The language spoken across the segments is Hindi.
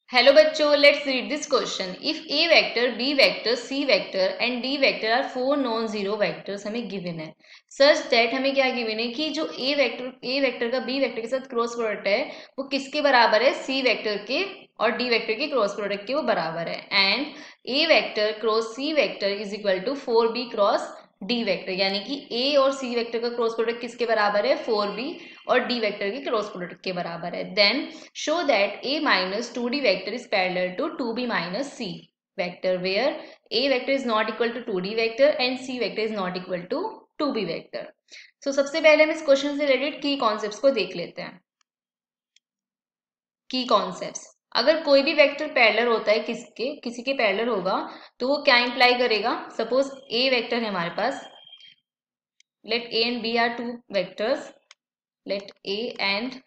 Hello बच्चों, let's read this question. If A vector, B vector, C vector and D vector are four non-zero vectors हमें given है. Such that हमें क्या given है कि जो A vector का B vector के साथ क्रॉस प्रोडक्ट है वो किसके बराबर है? C vector के और D vector के क्रॉस प्रोडक्ट के वो बराबर है. And A vector क्रॉस C vector is equal to 4B cross D vector, यानी कि ए और सी वेक्टर का क्रॉस प्रोडक्ट किसके बराबर है? 4b और डी वेक्टर के क्रॉस प्रोडक्ट के बराबर है. Then show that a minus 2d vector is parallel to 2b minus c vector where a vector is not equal to 2d vector and c vector is not equal to 2b vector. So सबसे पहले हम इस क्वेश्चन से रिलेटेड की कॉन्सेप्ट्स को देख लेते हैं. की कॉन्सेप्ट्स, अगर कोई भी वेक्टर पैरेलल होता है किसी के पैरेलल होगा तो वो क्या इंप्लाई करेगा? सपोज ए वेक्टर है हमारे पास, let a and b are two vectors, let a and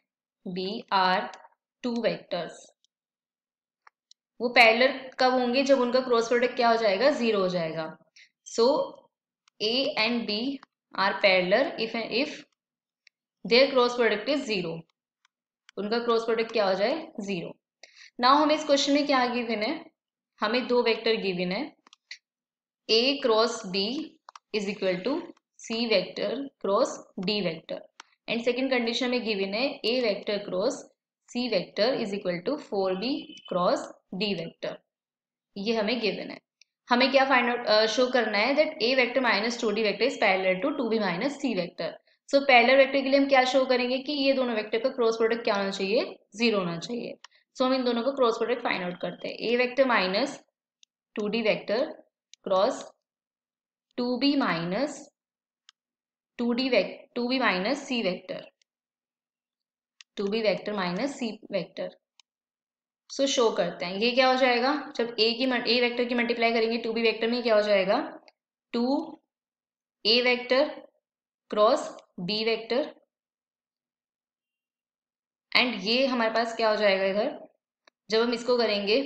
b are two vectors. वो पैरेलल कब होंगे? जब उनका क्रॉस प्रोडक्ट क्या हो जाएगा? जीरो हो जाएगा. सो a and b are parallel if their cross product is zero. उनका क्रॉस प्रोडक्ट क्या हो जाए? जीरो. नाउ हमें इस क्वेश्चन में क्या गिवन है? हमें दो वेक्टर गिवन है, a cross b is equal to C vector cross D vector, and second condition में गिवन है A vector cross C vector is equal to 4b cross D vector. ये हमें गिवन है. हमें क्या फाइंड आउट शो करना है? That A vector minus 2d vector is parallel to 2b minus C vector. So parallel vector के लिए हम क्या शो करेंगे कि ये दोनों वेक्टर का क्रॉस प्रोडक्ट क्या होना चाहिए? जीरो होना चाहिए. सो हम इन दोनों का क्रॉस प्रोडक्ट फाइंड आउट करते हैं. A vector minus 2d vector cross 2b minus 2b minus C vector, 2b vector minus C vector. So show करते हैं. ये क्या हो जाएगा? जब ए वेक्टर की मल्टीप्लाई करेंगे 2b वेक्टर में, क्या हो जाएगा? 2a vector cross b vector, and ये हमारे पास क्या हो जाएगा इधर? जब हम इसको करेंगे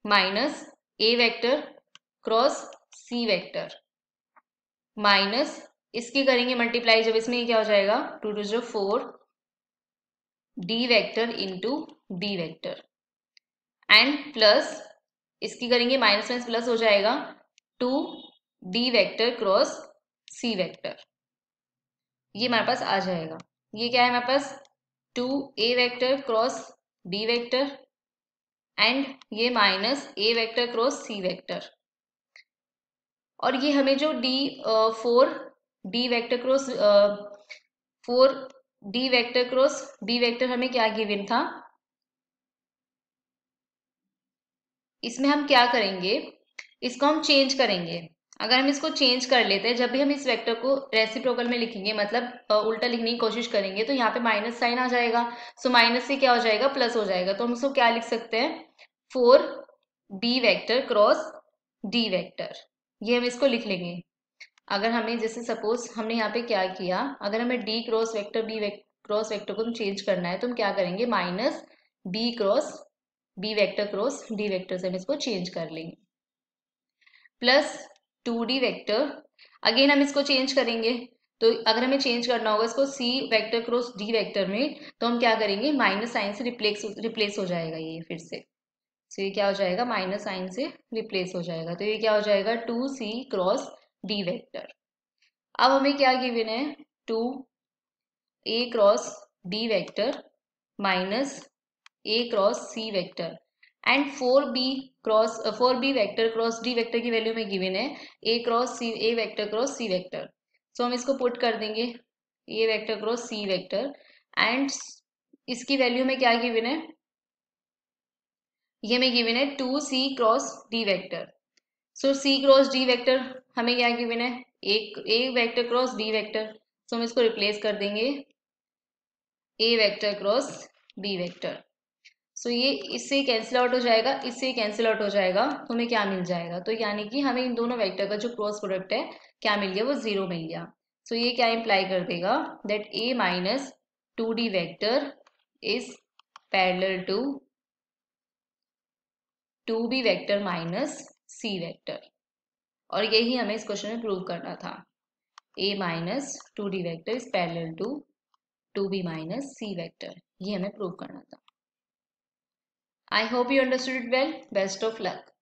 minus a vector cross c vector minus इसकी करेंगे मल्टीप्लाई, जब इसमें क्या हो जाएगा? 2 2 0 4 D vector into B vector, and plus इसकी करेंगे माइनस माइनस प्लस हो जाएगा 2 D vector cross C vector. ये हमारे पास आ जाएगा. ये क्या है हमारे पास? 2 A vector cross B vector and ये minus A vector cross C vector. और ये हमें जो four D vector cross 4d vector cross b vector हमें क्या गिवन था? इसमें हम क्या करेंगे? इसको हम चेंज करेंगे. अगर हम इसको चेंज कर लेते हैं, जब भी हम इस वेक्टर को रेसिप्रोकल में लिखेंगे, मतलब उल्टा लिखने की कोशिश करेंगे, तो यहाँ पे माइनस साइन आ जाएगा. सो माइनस से क्या हो जाएगा? प्लस हो जाएगा. तो हम इसको क्या लिख सकते हैं? 4b vector cross d vector. ये हम इसको लिख लेंगे. अगर हमें जैसे सपोज हमने यहाँ पे क्या किया, अगर हमें d cross vector cross vector को हम चेंज करना है तो हम क्या करेंगे? Minus b cross b vector cross d vector से हम इसको चेंज कर लेंगे, प्लस 2d वेक्टर. अगेन हम इसको चेंज करेंगे, तो अगर हमें चेंज करना होगा इसको c vector cross d vector में, तो हम क्या करेंगे? माइनस साइन से रिप्लेस हो जाएगा ये फिर से. तो ये क्या हो जाएगा? माइनस साइन से रिप्लेस हो जाएगा. तो ये क्या हो जाएगा? 2c cross d vector. अब हमें क्या गिवन है? 2a cross b vector minus a cross c vector and 4b vector cross d vector की वैल्यू में गिवन है a vector cross c vector. So हम इसको पुट कर देंगे a vector cross c vector, and इसकी वैल्यू में क्या गिवन है? ये में गिवन है 2c cross d vector. So c cross d vector हमें क्या गिवन है? एक vector cross b vector. So हम इसको रिप्लेस कर देंगे a vector cross b vector. So ये इससे कैंसिल आउट हो जाएगा, इससे कैंसिल आउट हो जाएगा, तो हमें क्या मिल जाएगा? तो यानी कि हमें इन दोनों वेक्टर का जो क्रॉस प्रोडक्ट है क्या मिल गया? वो जीरो मिल गया. सो ये क्या इंप्लाई कर देगा? That a minus 2d vector is parallel to 2b vector minus c vector. और यही हमें इस क्वेश्चन में प्रूव करना था. a minus 2d vector is parallel to 2b minus c vector. ये हमें प्रूव करना था. I hope you understood it well. Best of luck.